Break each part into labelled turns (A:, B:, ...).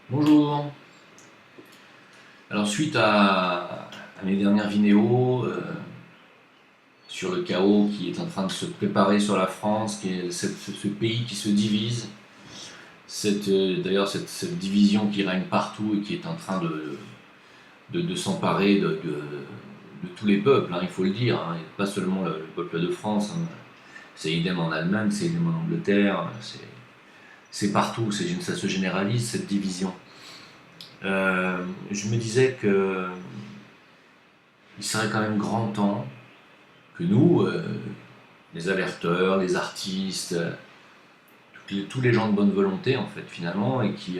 A: Bonjour. Alors suite à mes dernières vidéos sur le chaos qui est en train de se préparer sur la France, qui est ce pays qui se divise, d'ailleurs cette division qui règne partout et qui est en train de s'emparer de tous les peuples, hein, il faut le dire, hein, pas seulement le peuple de France, hein. C'est idem en Allemagne, c'est idem en Angleterre, c'est partout, ça se généralise cette division. Je me disais que il serait quand même grand temps que nous, les alerteurs, les artistes, tous les gens de bonne volonté en fait finalement, et qui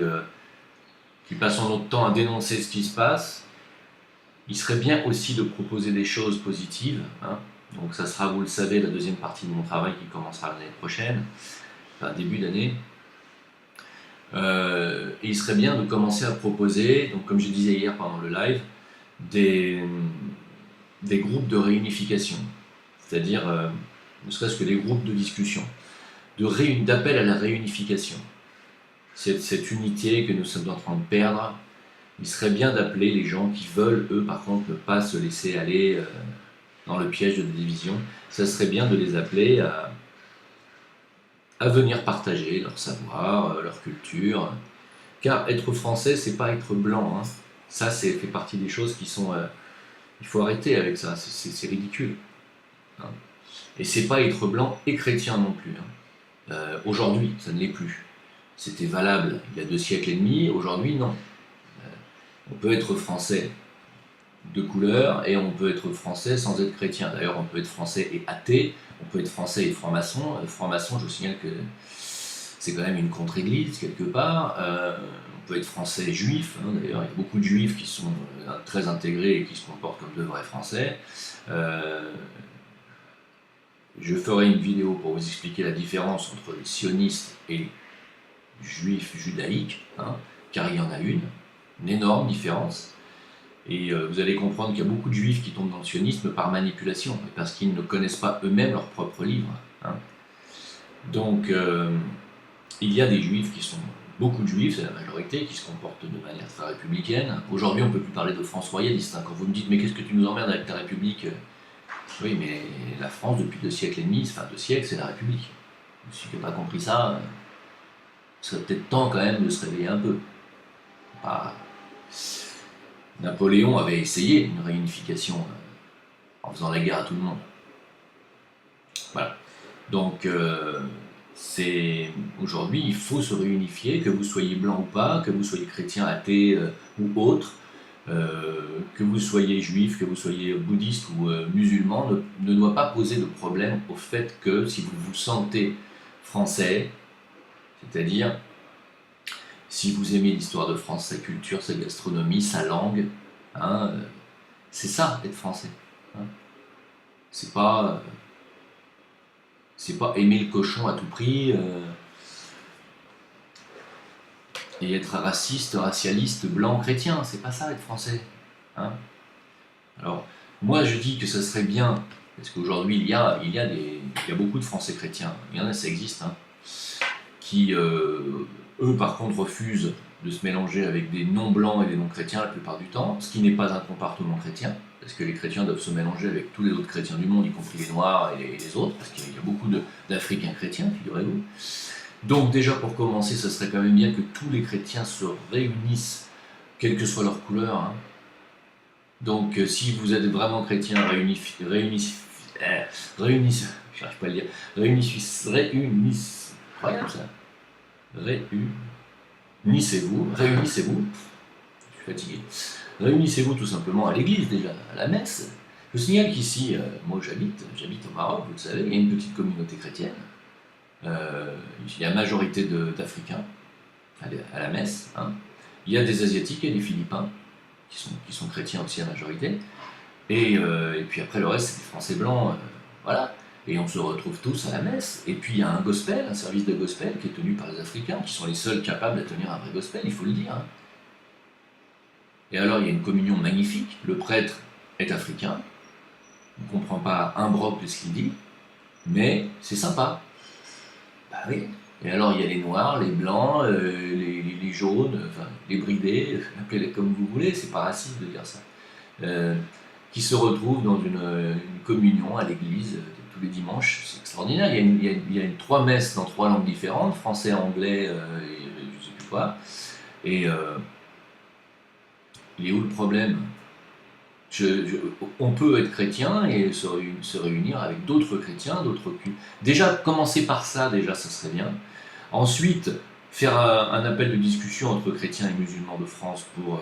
A: passons notre temps à dénoncer ce qui se passe, il serait bien aussi de proposer des choses positives, hein. Donc ça sera, vous le savez, la deuxième partie de mon travail qui commencera l'année prochaine, enfin début d'année. Et il serait bien de commencer à proposer, donc comme je disais hier pendant le live, des, des groupes de réunification, c'est-à-dire ne serait-ce que des groupes de discussion, d'appel à la réunification. Cette unité que nous sommes en train de perdre, il serait bien d'appeler les gens qui veulent, eux par contre, ne pas se laisser aller dans le piège de la division. Ça serait bien de les appeler à venir partager leur savoir, leur culture. Car être français, c'est pas être blanc, hein. Ça, fait partie des choses qui sont... il faut arrêter avec ça, c'est ridicule, hein. Et c'est pas être blanc et chrétien non plus, hein. Aujourd'hui, ça ne l'est plus. C'était valable il y a 2 siècles et demi, aujourd'hui non. On peut être français de couleur et on peut être français sans être chrétien. D'ailleurs, on peut être français et athée, on peut être français et franc-maçon. Franc-maçon, je vous signale que c'est quand même une contre-église quelque part. On peut être français et juif, hein. D'ailleurs, il y a beaucoup de juifs qui sont très intégrés et qui se comportent comme de vrais français. Je ferai une vidéo pour vous expliquer la différence entre les sionistes et les juifs judaïques, hein, car il y en a une énorme différence. Et vous allez comprendre qu'il y a beaucoup de juifs qui tombent dans le sionisme par manipulation, et parce qu'ils ne connaissent pas eux-mêmes leurs propres livres, hein. Donc, il y a des juifs qui sont, beaucoup de juifs, c'est la majorité, qui se comportent de manière très républicaine. Aujourd'hui, on ne peut plus parler de France royaliste, hein. Quand vous me dites, mais qu'est-ce que tu nous emmerdes avec ta République? Oui, mais la France, depuis 2 siècles et demi, enfin 2 siècles, c'est la République. Si tu n'as pas compris ça, ce serait peut-être temps quand même de se réveiller un peu. Pas... Napoléon avait essayé une réunification en faisant la guerre à tout le monde. Voilà. Donc, aujourd'hui, il faut se réunifier, que vous soyez blanc ou pas, que vous soyez chrétien, athée ou autre, que vous soyez juif, que vous soyez bouddhiste ou musulman, ne doit pas poser de problème au fait que si vous vous sentez français, c'est-à-dire si vous aimez l'histoire de France, sa culture, sa gastronomie, sa langue, hein, c'est ça être français, hein. C'est pas, aimer le cochon à tout prix et être raciste, racialiste, blanc, chrétien. C'est pas ça être français, hein. Alors, moi je dis que ça serait bien, parce qu'aujourd'hui il y a beaucoup de Français chrétiens, il y en a, ça existe, hein, qui eux par contre refusent de se mélanger avec des non-blancs et des non-chrétiens la plupart du temps, ce qui n'est pas un comportement chrétien, parce que les chrétiens doivent se mélanger avec tous les autres chrétiens du monde, y compris les noirs et les autres, parce qu'il y a beaucoup d'Africains chrétiens, figurez-vous. Donc déjà pour commencer, ce serait quand même bien que tous les chrétiens se réunissent, quelle que soit leur couleur, hein. Donc si vous êtes vraiment chrétien, j'arrive pas à le dire, incroyable ça, réunissez-vous, je suis fatigué, réunissez-vous tout simplement à l'église déjà, à la messe. Je signale qu'ici, moi j'habite au Maroc, vous le savez, il y a une petite communauté chrétienne, il y a majorité d'Africains à la messe, hein. Il y a des Asiatiques et des Philippins qui sont chrétiens aussi à majorité, et puis après le reste c'est des Français blancs, voilà. Et on se retrouve tous à la messe. Et puis il y a un gospel, un service de gospel qui est tenu par les Africains, qui sont les seuls capables de tenir un vrai gospel, il faut le dire, hein. Et alors il y a une communion magnifique, le prêtre est africain, on ne comprend pas un broc de ce qu'il dit, mais c'est sympa. Bah oui. Et alors il y a les noirs, les blancs, les les jaunes, enfin les bridés, appelez-les comme vous voulez, c'est pas raciste de dire ça, qui se retrouvent dans une communion à l'église tous les dimanches. C'est extraordinaire. Il y a 3 messes dans 3 langues différentes, français, anglais et je sais plus quoi. Et il est où le problème? On peut être chrétien et se réunir avec d'autres chrétiens, d'autres cultes. Déjà, commencer par ça, déjà, ça serait bien. Ensuite, faire un appel de discussion entre chrétiens et musulmans de France pour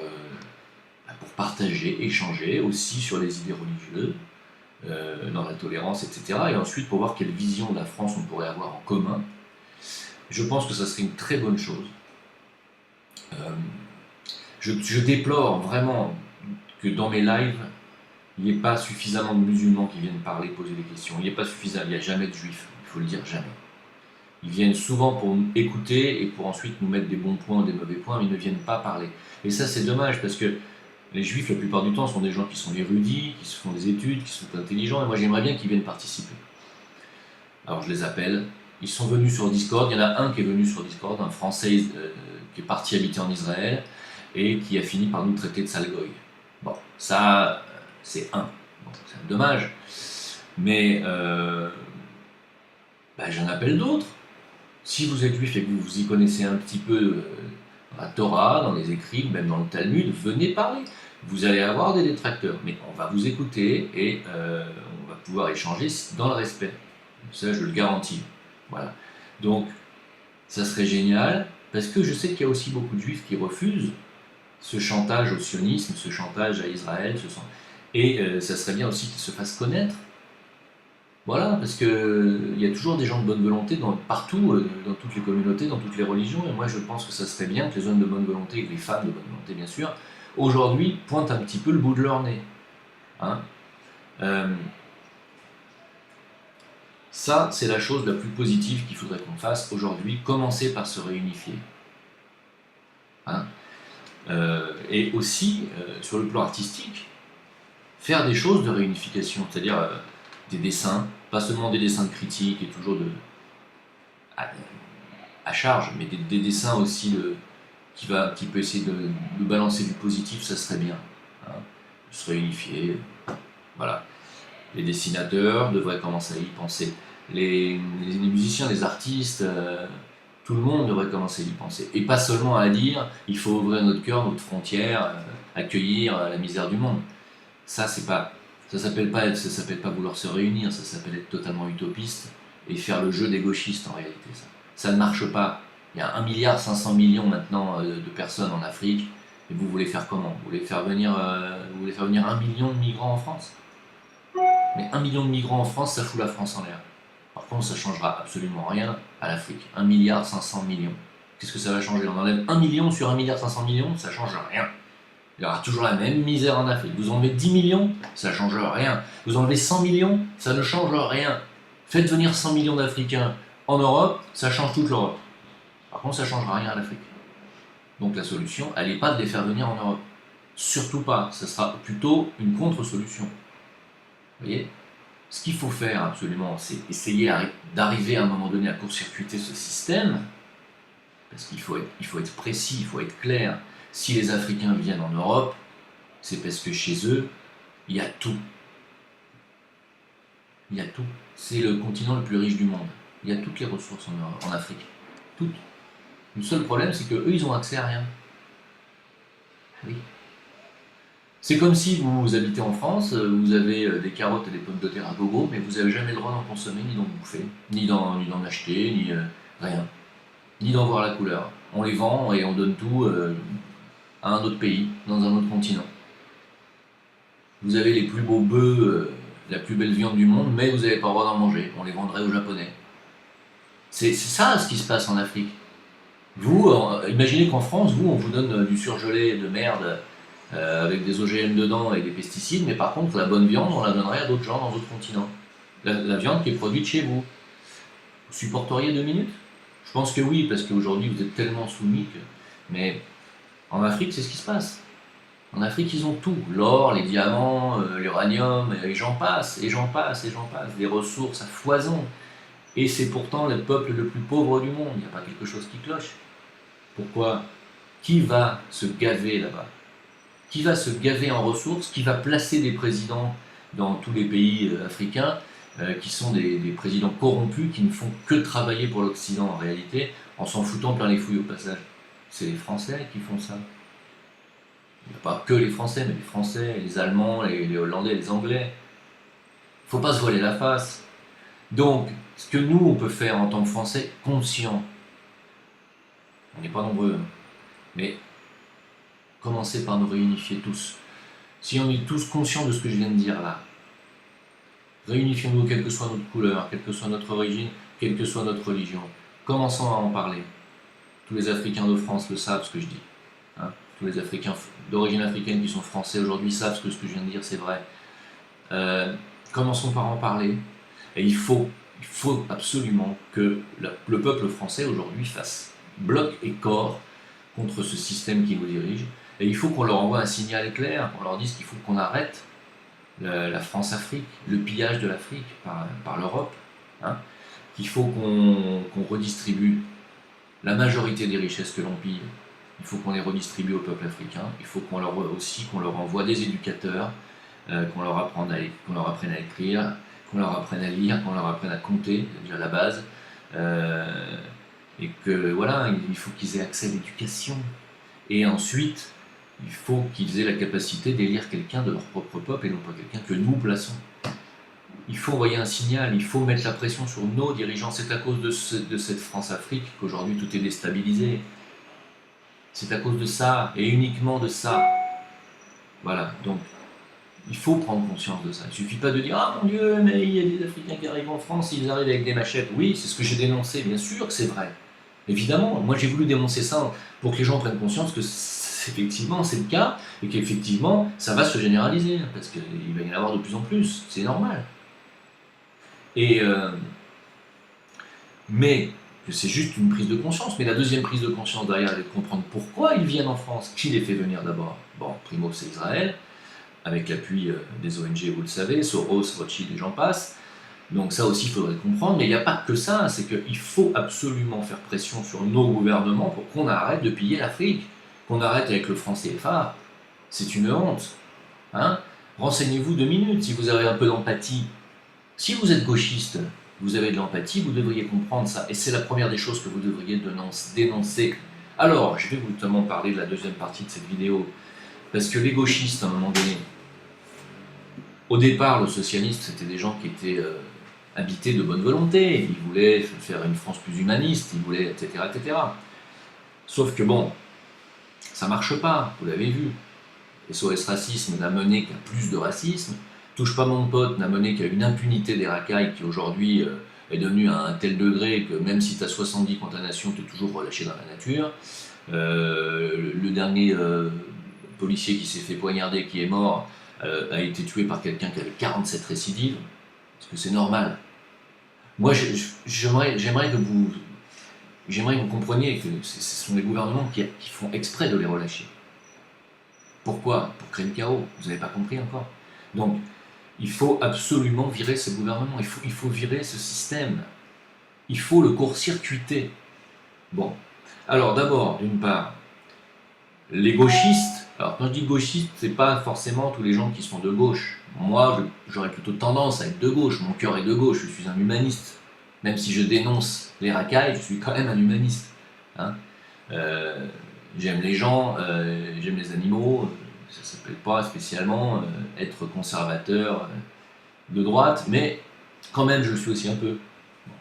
A: partager, échanger aussi sur les idées religieuses, dans la tolérance, etc. Et ensuite, pour voir quelle vision de la France on pourrait avoir en commun. Je pense que ça serait une très bonne chose. Je déplore vraiment que dans mes lives, il n'y ait pas suffisamment de musulmans qui viennent parler, poser des questions. Il n'y a pas suffisamment, il n'y a jamais de juifs, il faut le dire, jamais. Ils viennent souvent pour nous écouter et pour ensuite nous mettre des bons points ou des mauvais points, mais ils ne viennent pas parler. Et ça, c'est dommage parce que les juifs, la plupart du temps, sont des gens qui sont érudits, qui se font des études, qui sont intelligents, et moi j'aimerais bien qu'ils viennent participer. Alors je les appelle, ils sont venus sur Discord, il y en a un qui est venu sur Discord, un Français qui est parti habiter en Israël et qui a fini par nous traiter de sale goy. Bon, ça, c'est un. Bon, c'est dommage. Mais j'en appelle d'autres. Si vous êtes juif et que vous vous y connaissez un petit peu dans la Torah, dans les écrits, même dans le Talmud, venez parler. Vous allez avoir des détracteurs, mais on va vous écouter et on va pouvoir échanger dans le respect. Ça, je le garantis. Voilà. Donc, ça serait génial, parce que je sais qu'il y a aussi beaucoup de juifs qui refusent ce chantage au sionisme, ce chantage à Israël, et ça serait bien aussi qu'ils se fassent connaître. Voilà, parce qu'il y a toujours des gens de bonne volonté partout, dans toutes les communautés, dans toutes les religions, et moi je pense que ça serait bien que les hommes de bonne volonté, et les femmes de bonne volonté bien sûr, aujourd'hui pointent un petit peu le bout de leur nez. Hein. Ça, c'est la chose la plus positive qu'il faudrait qu'on fasse aujourd'hui, commencer par se réunifier. Hein. Et aussi, sur le plan artistique, faire des choses de réunification, c'est-à-dire des dessins, pas seulement des dessins de critique et toujours à charge, mais des dessins aussi qui peut essayer de balancer du positif, ça serait bien. Hein, de se réunifier, voilà. Les dessinateurs devraient commencer à y penser. Les musiciens, les artistes, tout le monde devrait commencer à y penser. Et pas seulement à dire il faut ouvrir notre cœur, notre frontière, accueillir la misère du monde. Ça, ça s'appelle pas vouloir se réunir, ça s'appelle être totalement utopiste et faire le jeu des gauchistes en réalité. Ça ne marche pas. Il y a 1,5 milliard maintenant de personnes en Afrique, et vous voulez faire comment? Vous voulez faire venir 1 million de migrants en France? Mais 1 million de migrants en France, ça fout la France en l'air. Par contre, ça ne changera absolument rien à l'Afrique. 1,5 milliard. Qu'est-ce que ça va changer? On enlève 1 million sur 1,5 milliard, ça ne change rien. Il y aura toujours la même misère en Afrique. Vous enlevez 10 millions, ça ne change rien. Vous enlevez 100 millions, ça ne change rien. Faites venir 100 millions d'Africains en Europe, ça change toute l'Europe. Par contre, ça ne changera rien à l'Afrique. Donc la solution, elle n'est pas de les faire venir en Europe. Surtout pas. Ça sera plutôt une contre-solution. Vous voyez? Ce qu'il faut faire absolument, c'est essayer d'arriver à un moment donné à court-circuiter ce système, parce qu'il faut être précis, il faut être clair. Si les Africains viennent en Europe, c'est parce que chez eux, il y a tout. Il y a tout. C'est le continent le plus riche du monde. Il y a toutes les ressources en Afrique. Toutes. Le seul problème, c'est qu'eux, ils ont accès à rien. Oui. C'est comme si vous habitez en France, vous avez des carottes et des pommes de terre à gogo, mais vous n'avez jamais le droit d'en consommer, ni d'en bouffer, ni d'en acheter, ni rien. Ni d'en voir la couleur. On les vend et on donne tout à un autre pays, dans un autre continent. Vous avez les plus beaux bœufs, la plus belle viande du monde, mais vous n'avez pas le droit d'en manger. On les vendrait aux Japonais. C'est ça ce qui se passe en Afrique. Vous, imaginez qu'en France, on vous donne du surgelé de merde avec des OGM dedans et des pesticides, mais par contre, la bonne viande, on la donnerait à d'autres gens dans d'autres continents. La viande qui est produite chez vous. Vous supporteriez 2 minutes? Je pense que oui, parce qu'aujourd'hui, vous êtes tellement soumis que... Mais en Afrique, c'est ce qui se passe. En Afrique, ils ont tout. L'or, les diamants, l'uranium, et j'en passe, et j'en passe, et j'en passe. Des ressources à foison. Et c'est pourtant le peuple le plus pauvre du monde. Il n'y a pas quelque chose qui cloche. Pourquoi? Qui va se gaver là-bas? Qui va se gaver en ressources? Qui va placer des présidents dans tous les pays africains qui sont des présidents corrompus, qui ne font que travailler pour l'Occident en réalité, en s'en foutant plein les fouilles au passage? C'est les Français qui font ça. Il n'y a pas que les Français, mais les Français, les Allemands, les Hollandais, les Anglais. Il ne faut pas se voiler la face. Donc, ce que nous, on peut faire en tant que Français, conscients, on n'est pas nombreux, mais commencer par nous réunifier tous. Si on est tous conscients de ce que je viens de dire là, réunifions-nous, quelle que soit notre couleur, quelle que soit notre origine, quelle que soit notre religion. Commençons à en parler. Tous les Africains de France le savent, ce que je dis. Hein, tous les Africains d'origine africaine qui sont français aujourd'hui savent que ce que je viens de dire, c'est vrai. Commençons par en parler. Et il faut absolument que le peuple français aujourd'hui fasse bloc et corps contre ce système qui nous dirige. Et il faut qu'on leur envoie un signal clair, qu'on leur dise qu'il faut qu'on arrête la France-Afrique, le pillage de l'Afrique par l'Europe, hein, qu'il faut qu'on redistribue la majorité des richesses que l'on pille. Il faut qu'on les redistribue au peuple africain. Il faut qu'on leur envoie des éducateurs, qu'on leur apprenne à écrire, qu'on leur apprenne à lire, qu'on leur apprenne à compter, c'est-à-dire la base. Et que voilà, il faut qu'ils aient accès à l'éducation. Et ensuite, il faut qu'ils aient la capacité d'élire quelqu'un de leur propre peuple et non pas quelqu'un que nous plaçons. Il faut envoyer un signal, il faut mettre la pression sur nos dirigeants. C'est à cause de cette France-Afrique qu'aujourd'hui tout est déstabilisé. C'est à cause de ça, et uniquement de ça. Voilà, donc il faut prendre conscience de ça. Il ne suffit pas de dire « Ah mon Dieu, mais il y a des Africains qui arrivent en France, ils arrivent avec des machettes. » Oui, c'est ce que j'ai dénoncé, bien sûr que c'est vrai. Évidemment, moi j'ai voulu dénoncer ça pour que les gens prennent conscience que effectivement c'est le cas, et qu'effectivement ça va se généraliser, parce qu'il va y en avoir de plus en plus, c'est normal. Mais c'est juste une prise de conscience. Mais la deuxième prise de conscience derrière, c'est de comprendre pourquoi ils viennent en France, qui les fait venir d'abord. Bon, primo c'est Israël, avec l'appui des ONG, vous le savez, Soros, Rothschild et j'en passe. Donc ça aussi, il faudrait comprendre. Mais il n'y a pas que ça, c'est qu'il faut absolument faire pression sur nos gouvernements pour qu'on arrête de piller l'Afrique, qu'on arrête avec le franc CFA. C'est une honte. Hein, renseignez-vous 2 minutes si vous avez un peu d'empathie. Si vous êtes gauchiste, vous avez de l'empathie, vous devriez comprendre ça. Et c'est la première des choses que vous devriez dénoncer. Alors, je vais vous notamment parler de la deuxième partie de cette vidéo. Parce que les gauchistes, à un moment donné, au départ, le socialiste, c'était des gens qui étaient habités de bonne volonté. Ils voulaient faire une France plus humaniste, ils voulaient, etc., etc. Sauf que bon, ça marche pas, vous l'avez vu. SOS Racisme n'a mené qu'à plus de racisme. Touche pas mon pote n'a mené qu'à une impunité des racailles qui aujourd'hui est devenue à un tel degré que même si tu as 70 condamnations, tu es toujours relâché dans la nature. Le dernier policier qui s'est fait poignarder, qui est mort, a été tué par quelqu'un qui avait 47 récidives. Est-ce que c'est normal? Moi, j'aimerais que vous compreniez que ce sont les gouvernements qui font exprès de les relâcher. Pourquoi? Pour créer le chaos. Vous n'avez pas compris encore. Donc, il faut absolument virer ce gouvernement, il faut virer ce système, il faut le court-circuiter. Bon, alors d'abord, d'une part, les gauchistes, alors quand je dis gauchistes, c'est pas forcément tous les gens qui sont de gauche. Moi, j'aurais plutôt tendance à être de gauche, mon cœur est de gauche, je suis un humaniste. Même si je dénonce les racailles, je suis quand même un humaniste. Hein, j'aime les gens, j'aime les animaux, ça ne s'appelle pas spécialement être conservateur de droite, mais quand même je le suis aussi un peu, bon,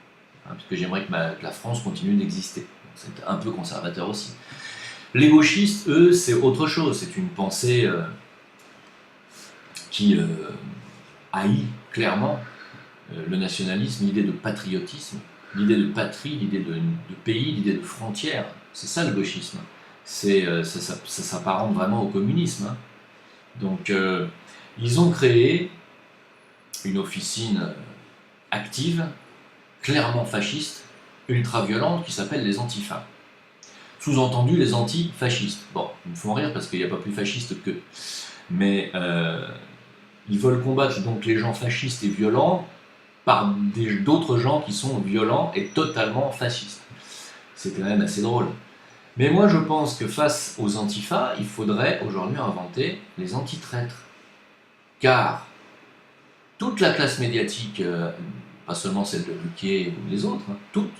A: hein, parce que j'aimerais que la France continue d'exister. C'est un peu conservateur aussi. Les gauchistes, eux, c'est autre chose, c'est une pensée qui haït clairement le nationalisme, l'idée de patriotisme, l'idée de patrie, l'idée de pays, l'idée de frontières. C'est ça le gauchisme. Ça s'apparente vraiment au communisme. Hein. Donc, ils ont créé une officine active, clairement fasciste, ultra-violente, qui s'appelle les Antifas. Sous-entendu, les antifascistes. Bon, ils me font rire parce qu'il n'y a pas plus fasciste qu'eux. Mais ils veulent combattre donc les gens fascistes et violents par d'autres gens qui sont violents et totalement fascistes. C'est quand même assez drôle. Mais moi, je pense que face aux antifas, il faudrait aujourd'hui inventer les anti-traîtres. Car toute la classe médiatique, pas seulement celle de Ruquier ou les autres, hein, toutes,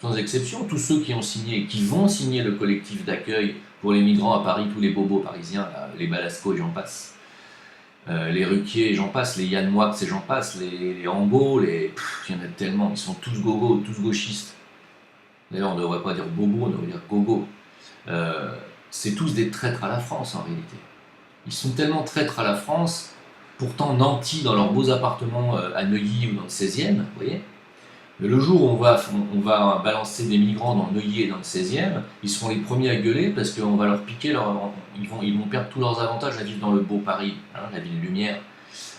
A: sans exception, tous ceux qui ont signé et qui vont signer le collectif d'accueil pour les migrants à Paris, tous les bobos parisiens, là, les Balasco et j'en passe, les Ruquier et j'en passe, les Yann Moix et j'en passe, les Hambault, il y en a tellement, ils sont tous gogos, tous gauchistes. D'ailleurs, on ne devrait pas dire bobo, on devrait dire gogo. C'est tous des traîtres à la France en réalité. Ils sont tellement traîtres à la France, pourtant nantis dans leurs beaux appartements à Neuilly ou dans le 16e, vous voyez. Mais le jour où on va balancer des migrants dans Neuilly et dans le 16e, ils seront les premiers à gueuler parce qu'on va leur piquer, ils vont perdre tous leurs avantages à vivre dans le beau Paris, hein, la ville lumière.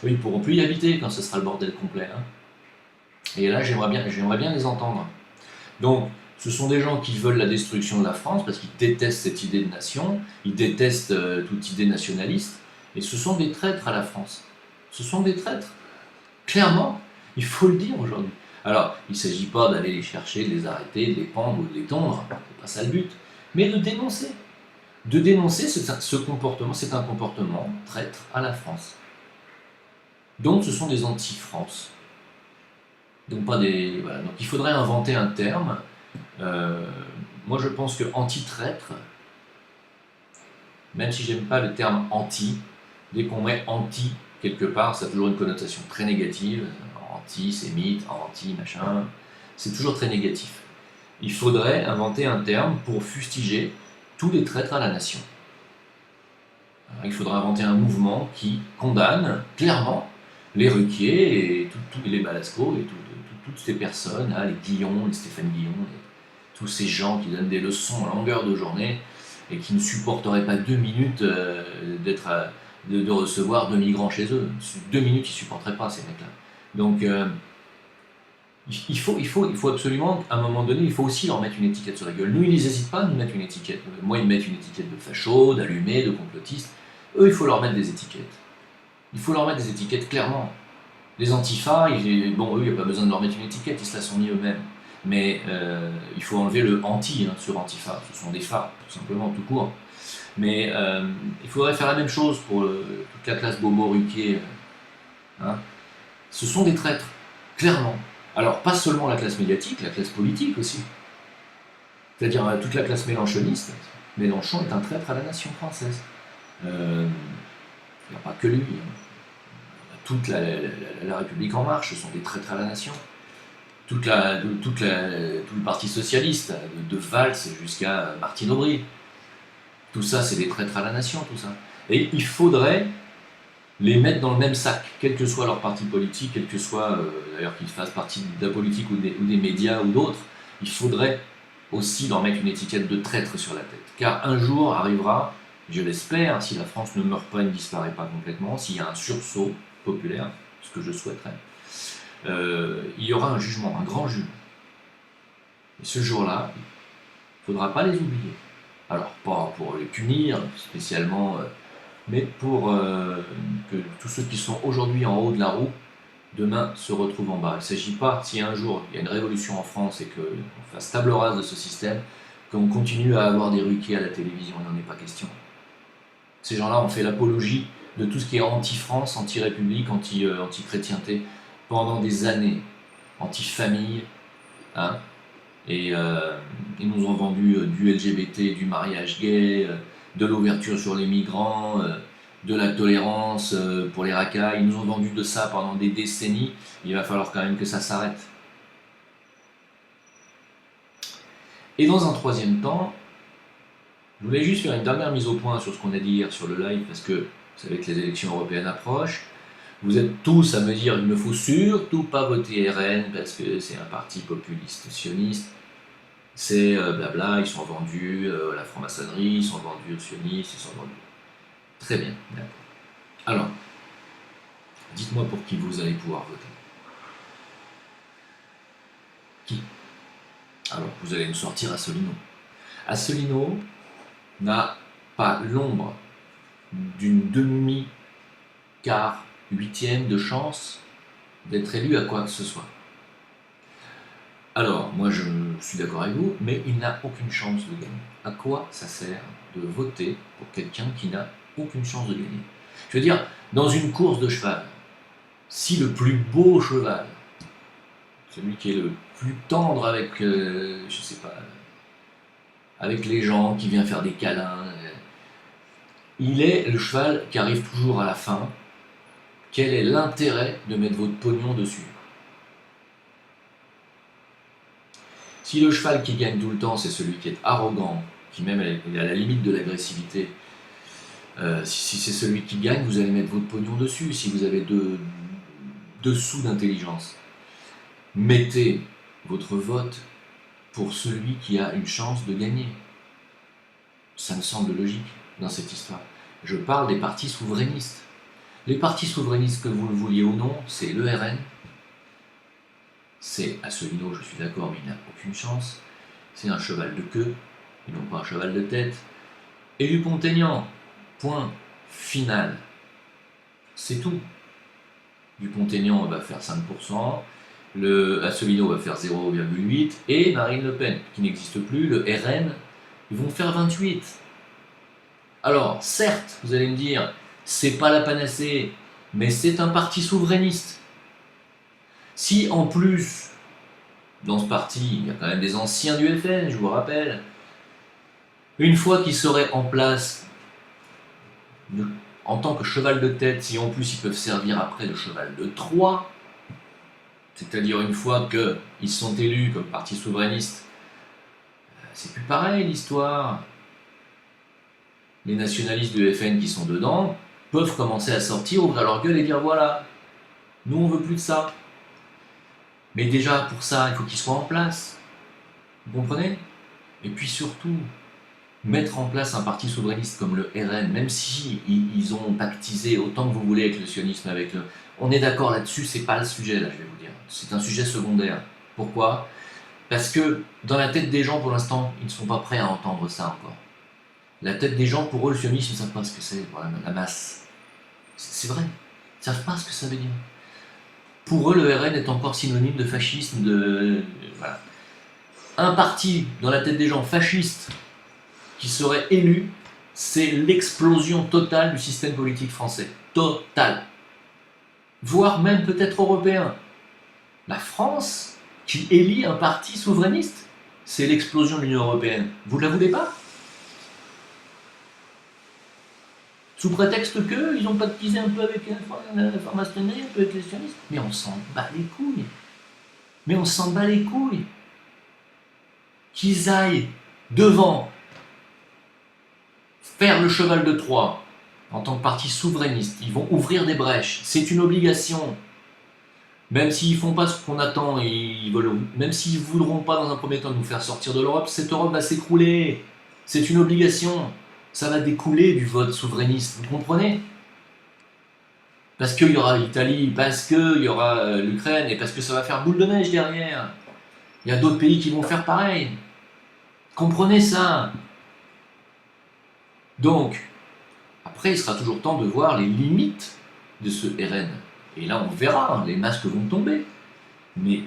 A: Eux, ils ne pourront plus y habiter quand ce sera le bordel complet. Hein. Et là, j'aimerais bien les entendre. Donc, ce sont des gens qui veulent la destruction de la France parce qu'ils détestent cette idée de nation, ils détestent toute idée nationaliste, et ce sont des traîtres à la France. Ce sont des traîtres. Clairement, il faut le dire aujourd'hui. Alors, il ne s'agit pas d'aller les chercher, de les arrêter, de les pendre ou de les tondre, c'est pas ça le but, mais de dénoncer. De dénoncer ce comportement, c'est un comportement traître à la France. Donc, ce sont des anti-France. Donc, pas des. Voilà. Donc, il faudrait inventer un terme. Moi, je pense que anti-traître, même si j'aime pas le terme anti, dès qu'on met anti quelque part, ça a toujours une connotation très négative. Anti-sémite, anti-machin, c'est toujours très négatif. Il faudrait inventer un terme pour fustiger tous les traîtres à la nation. Alors, il faudrait inventer un mouvement qui condamne clairement les Ruquier et les Balasco et toutes ces personnes, là, les Guillon, les Stéphane Guillon, tous ces gens qui donnent des leçons à longueur de journée et qui ne supporteraient pas 2 minutes de recevoir 2 migrants chez eux. 2 minutes, ils ne supporteraient pas ces mecs-là. Donc, il faut absolument, à un moment donné, il faut aussi leur mettre une étiquette sur la gueule. Nous, ils n'hésitent pas à nous mettre une étiquette. Moi, ils me mettent une étiquette de facho, d'allumé, de complotiste. Eux, il faut leur mettre des étiquettes. Il faut leur mettre des étiquettes clairement. Les antifas, eux, il n'y a pas besoin de leur mettre une étiquette, ils se la sont mis eux-mêmes. Mais il faut enlever le anti sur antifa. Ce sont des phares, tout simplement, tout court. Mais il faudrait faire la même chose pour toute la classe Bobo Ruquier. Hein. Ce sont des traîtres, clairement. Alors, pas seulement la classe médiatique, la classe politique aussi. C'est-à-dire toute la classe mélenchoniste. Mélenchon est un traître à la nation française. Il n'y a pas que lui. Hein. Toute la République en marche, ce sont des traîtres à la nation. Tout le Parti socialiste, de Valls jusqu'à Martine Aubry. Tout ça, c'est des traîtres à la nation, tout ça. Et il faudrait les mettre dans le même sac, quel que soit leur parti politique, quel que soit, d'ailleurs qu'ils fassent partie de la politique ou des médias ou d'autres, il faudrait aussi leur mettre une étiquette de traître sur la tête. Car un jour arrivera, je l'espère, si la France ne meurt pas et ne disparaît pas complètement, s'il y a un sursaut populaire, ce que je souhaiterais, il y aura un jugement, un grand jugement. Et ce jour-là, il ne faudra pas les oublier. Alors, pas pour les punir spécialement, mais pour que tous ceux qui sont aujourd'hui en haut de la roue, demain se retrouvent en bas. Il ne s'agit pas, si un jour il y a une révolution en France et qu'on fasse table rase de ce système, qu'on continue à avoir des Ruquier à la télévision, il n'en est pas question. Ces gens-là ont fait l'apologie de tout ce qui est anti-France, anti-république, anti-chrétienté pendant des années, anti-famille, hein, et ils nous ont vendu du LGBT, du mariage gay, de l'ouverture sur les migrants, de la tolérance pour les racailles. Ils nous ont vendu de ça pendant des décennies. Il va falloir quand même que ça s'arrête. Et dans un troisième temps, je voulais juste faire une dernière mise au point sur ce qu'on a dit hier sur le live, parce que vous savez que les élections européennes approchent. Vous êtes tous à me dire qu'il ne faut surtout pas voter RN parce que c'est un parti populiste sioniste. C'est blabla, ils sont vendus à la franc-maçonnerie, ils sont vendus aux sionistes, ils sont vendus. Très bien, d'accord. Alors, dites-moi pour qui vous allez pouvoir voter. Qui? Alors, vous allez me sortir Asselineau. Asselineau n'a pas l'ombre d'une demi-quart, huitième de chance d'être élu à quoi que ce soit. Alors, moi, je suis d'accord avec vous, mais il n'a aucune chance de gagner. À quoi ça sert de voter pour quelqu'un qui n'a aucune chance de gagner? Je veux dire, dans une course de cheval, si le plus beau cheval, celui qui est le plus tendre avec, je sais pas, avec les gens, qui vient faire des câlins, il est le cheval qui arrive toujours à la fin, quel est l'intérêt de mettre votre pognon dessus? Si le cheval qui gagne tout le temps, c'est celui qui est arrogant, qui même est à la limite de l'agressivité, si c'est celui qui gagne, vous allez mettre votre pognon dessus. Si vous avez deux sous d'intelligence, mettez votre vote pour celui qui a une chance de gagner. Ça me semble logique dans cette histoire. Je parle des partis souverainistes. Les partis souverainistes, que vous le vouliez ou non, c'est le RN, c'est Asselineau, je suis d'accord, mais il n'a aucune chance. C'est un cheval de queue, et non pas un cheval de tête. Et Dupont-Aignan, point final. C'est tout. Dupont-Aignan va faire 5%, Asselineau va faire 0,8%, et Marine Le Pen, qui n'existe plus, le RN, ils vont faire 28%. Alors, certes, vous allez me dire, c'est pas la panacée, mais c'est un parti souverainiste. Si en plus, dans ce parti, il y a quand même des anciens du FN, je vous rappelle, une fois qu'ils seraient en place en tant que cheval de tête, si en plus ils peuvent servir après de cheval de Troie, c'est-à-dire une fois qu'ils sont élus comme parti souverainiste, c'est plus pareil l'histoire. Les nationalistes du FN qui sont dedans peuvent commencer à sortir, ouvrir leur gueule et dire voilà, nous on veut plus de ça. Mais déjà, pour ça, il faut qu'ils soient en place. Vous comprenez? Et puis surtout, mettre en place un parti souverainiste comme le RN, même si ils ont pactisé autant que vous voulez avec le sionisme, avec le... On est d'accord là-dessus, c'est pas le sujet, là, je vais vous dire. C'est un sujet secondaire. Pourquoi? Parce que dans la tête des gens, pour l'instant, ils ne sont pas prêts à entendre ça encore. La tête des gens, pour eux, le sionisme, ils ne savent pas ce que c'est, voilà, la masse. C'est vrai, ils ne savent pas ce que ça veut dire. Pour eux, le RN est encore synonyme de fascisme, voilà. Un parti dans la tête des gens fascistes qui serait élu, c'est l'explosion totale du système politique français. Totale. Voire même peut-être européen. La France, qui élit un parti souverainiste, c'est l'explosion de l'Union européenne. Vous ne la voulez pas? Sous prétexte qu'ils ont pactisé un peu avec la franc-maçonnerie, un peu avec les sionistes. Mais on s'en bat les couilles. Mais on s'en bat les couilles. Qu'ils aillent devant faire le cheval de Troie en tant que parti souverainiste. Ils vont ouvrir des brèches. C'est une obligation. Même s'ils ne font pas ce qu'on attend, même s'ils ne voudront pas dans un premier temps nous faire sortir de l'Europe, cette Europe va s'écrouler. C'est une obligation. Ça va découler du vote souverainiste, vous comprenez? Parce qu'il y aura l'Italie, parce qu'il y aura l'Ukraine, et parce que ça va faire boule de neige derrière. Il y a d'autres pays qui vont faire pareil. Comprenez ça? Donc, après, il sera toujours temps de voir les limites de ce RN. Et là, on verra, les masques vont tomber. Mais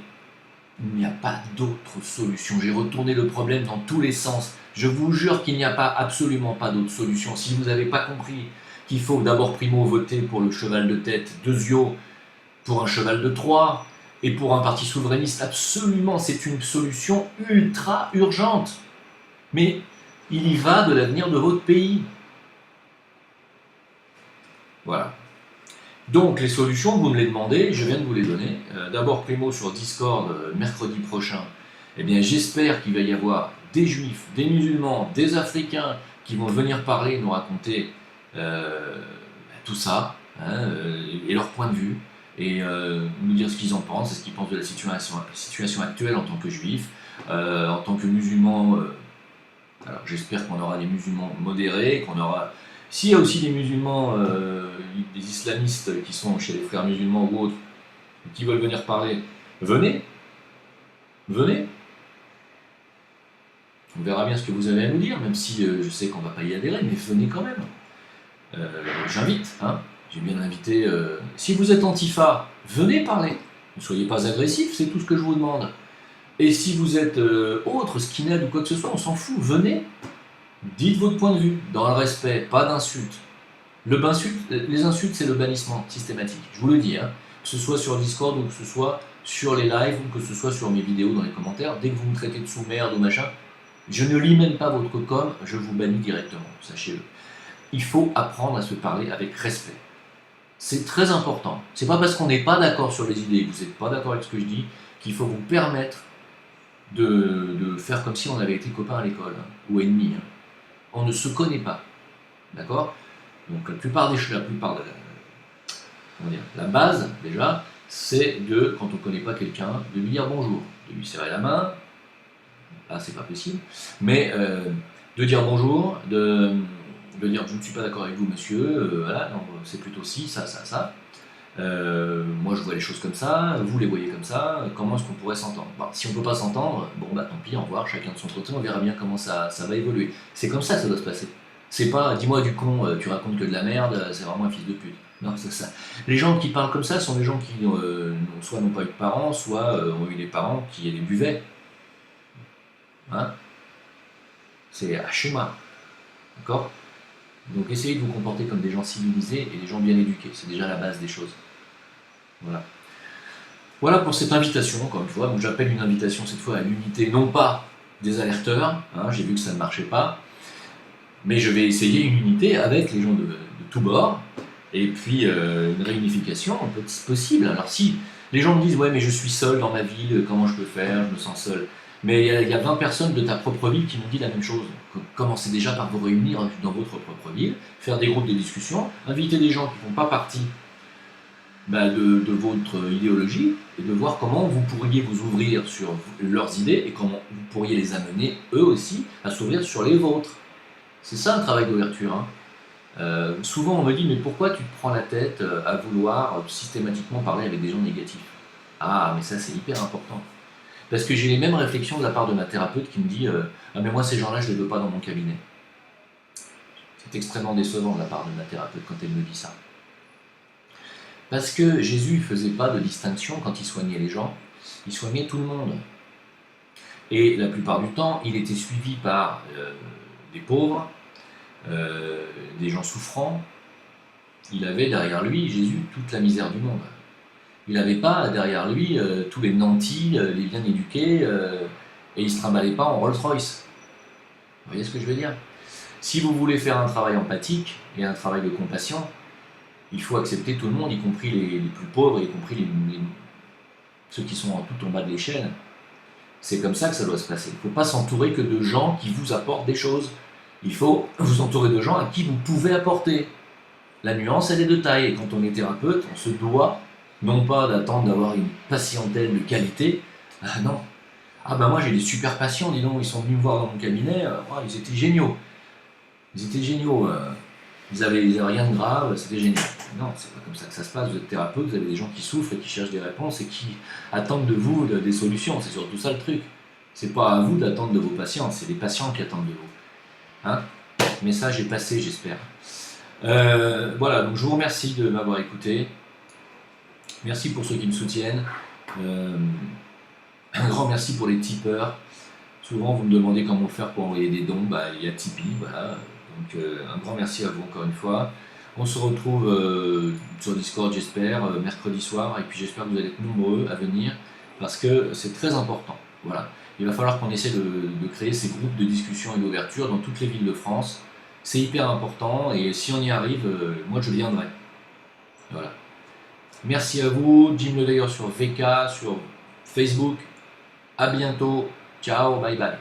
A: il n'y a pas d'autre solution. J'ai retourné le problème dans tous les sens. Je vous jure qu'il n'y a absolument pas d'autre solution. Si vous n'avez pas compris qu'il faut d'abord primo voter pour le cheval de tête, deuxio pour un cheval de Troie, et pour un parti souverainiste, absolument, c'est une solution ultra urgente. Mais il y va de l'avenir de votre pays. Voilà. Donc les solutions, vous me les demandez, je viens de vous les donner. D'abord primo sur Discord mercredi prochain. Eh bien j'espère qu'il va y avoir des juifs, des musulmans, des africains qui vont venir parler, nous raconter tout ça, hein, et leur point de vue, et nous dire ce qu'ils en pensent, et ce qu'ils pensent de la situation actuelle en tant que juifs, en tant que musulmans. Alors j'espère qu'on aura des musulmans modérés, qu'on aura... S'il y a aussi des musulmans, des islamistes qui sont chez les frères musulmans ou autres, qui veulent venir parler, venez. On verra bien ce que vous avez à nous dire, même si je sais qu'on ne va pas y adhérer, mais venez quand même. J'invite, hein. J'ai bien invité. Si vous êtes antifa, venez parler. Ne soyez pas agressifs, c'est tout ce que je vous demande. Et si vous êtes autre, skinhead ou quoi que ce soit, on s'en fout, venez, dites votre point de vue, dans le respect, pas d'insultes. Les insultes, c'est le bannissement systématique, je vous le dis, hein. Que ce soit sur Discord ou que ce soit sur les lives ou que ce soit sur mes vidéos dans les commentaires, dès que vous me traitez de sous-merde ou machin, je ne lis même pas votre com, je vous bannis directement, sachez-le. Il faut apprendre à se parler avec respect. C'est très important. C'est pas parce qu'on n'est pas d'accord sur les idées, que vous n'êtes pas d'accord avec ce que je dis, qu'il faut vous permettre de faire comme si on avait été copains à l'école, hein, ou ennemis. Hein. On ne se connaît pas. D'accord? Donc la plupart de la base, déjà, c'est de, quand on ne connaît pas quelqu'un, de lui dire bonjour, de lui serrer la main, là c'est pas possible, mais de dire bonjour, de dire je ne suis pas d'accord avec vous monsieur, voilà, non, c'est plutôt si, ça, ça, ça. Moi je vois les choses comme ça, vous les voyez comme ça, comment est-ce qu'on pourrait s'entendre? Bon, si on ne peut pas s'entendre, bon bah tant pis, au revoir, chacun de son côté, on verra bien comment ça va évoluer. C'est comme ça doit se passer. C'est pas dis-moi du con, tu racontes que de la merde, c'est vraiment un fils de pute. Non, c'est ça. Les gens qui parlent comme ça sont des gens qui soit n'ont pas eu de parents, soit ont eu des parents qui les buvaient. Hein? C'est un schéma. D'accord? Donc essayez de vous comporter comme des gens civilisés et des gens bien éduqués. C'est déjà la base des choses. Voilà. Voilà pour cette invitation, encore une fois. Donc j'appelle une invitation cette fois à l'unité, non pas des alerteurs, hein, j'ai vu que ça ne marchait pas, mais je vais essayer une unité avec les gens de tous bords, et puis une réunification possible. Alors si les gens me disent ouais mais je suis seul dans ma ville, comment je peux faire, je me sens seul. Mais il y a 20 personnes de ta propre ville qui m'ont dit la même chose. Commencez déjà par vous réunir dans votre propre ville, faire des groupes de discussion, inviter des gens qui ne font pas partie de votre idéologie et de voir comment vous pourriez vous ouvrir sur leurs idées et comment vous pourriez les amener eux aussi à s'ouvrir sur les vôtres. C'est ça un travail d'ouverture. Hein. Souvent on me dit mais pourquoi tu te prends la tête à vouloir systématiquement parler avec des gens négatifs? Ah mais ça c'est hyper important. Parce que j'ai les mêmes réflexions de la part de ma thérapeute qui me dit ah mais moi ces gens-là je ne les veux pas dans mon cabinet. C'est extrêmement décevant de la part de ma thérapeute quand elle me dit ça. Parce que Jésus ne faisait pas de distinction quand il soignait les gens, il soignait tout le monde. Et la plupart du temps, il était suivi par des pauvres, des gens souffrants. Il avait derrière lui, Jésus, toute la misère du monde. Il n'avait pas derrière lui tous les nantis, les bien éduqués, et il ne se trimballait pas en Rolls-Royce. Vous voyez ce que je veux dire? Si vous voulez faire un travail empathique et un travail de compassion, il faut accepter tout le monde, y compris les plus pauvres, y compris ceux qui sont tout en bas de l'échelle. C'est comme ça que ça doit se passer. Il ne faut pas s'entourer que de gens qui vous apportent des choses. Il faut vous entourer de gens à qui vous pouvez apporter. La nuance, elle est de taille. Et quand on est thérapeute, on se doit, non pas d'attendre d'avoir une patientèle de qualité. Ah non. Ah ben moi j'ai des super patients, dis donc, ils sont venus me voir dans mon cabinet, ils étaient géniaux. Ils étaient géniaux. Ils avaient rien de grave, c'était génial. Non, c'est pas comme ça que ça se passe. Vous êtes thérapeute, vous avez des gens qui souffrent et qui cherchent des réponses et qui attendent de vous des solutions. C'est surtout ça le truc. C'est pas à vous d'attendre de vos patients, c'est les patients qui attendent de vous. Hein? Le message est passé, j'espère. Voilà, donc je vous remercie de m'avoir écouté. Merci pour ceux qui me soutiennent. Un grand merci pour les tipeurs. Souvent, vous me demandez comment faire pour envoyer des dons. Il y a Tipeee, voilà. Donc, un grand merci à vous encore une fois. On se retrouve sur Discord, j'espère, mercredi soir. Et puis, j'espère que vous allez être nombreux à venir parce que c'est très important. Voilà. Il va falloir qu'on essaie de créer ces groupes de discussion et d'ouverture dans toutes les villes de France. C'est hyper important et si on y arrive, moi je viendrai. Voilà. Merci à vous. Jim Le d'ailleurs sur VK, sur Facebook. À bientôt. Ciao, bye bye.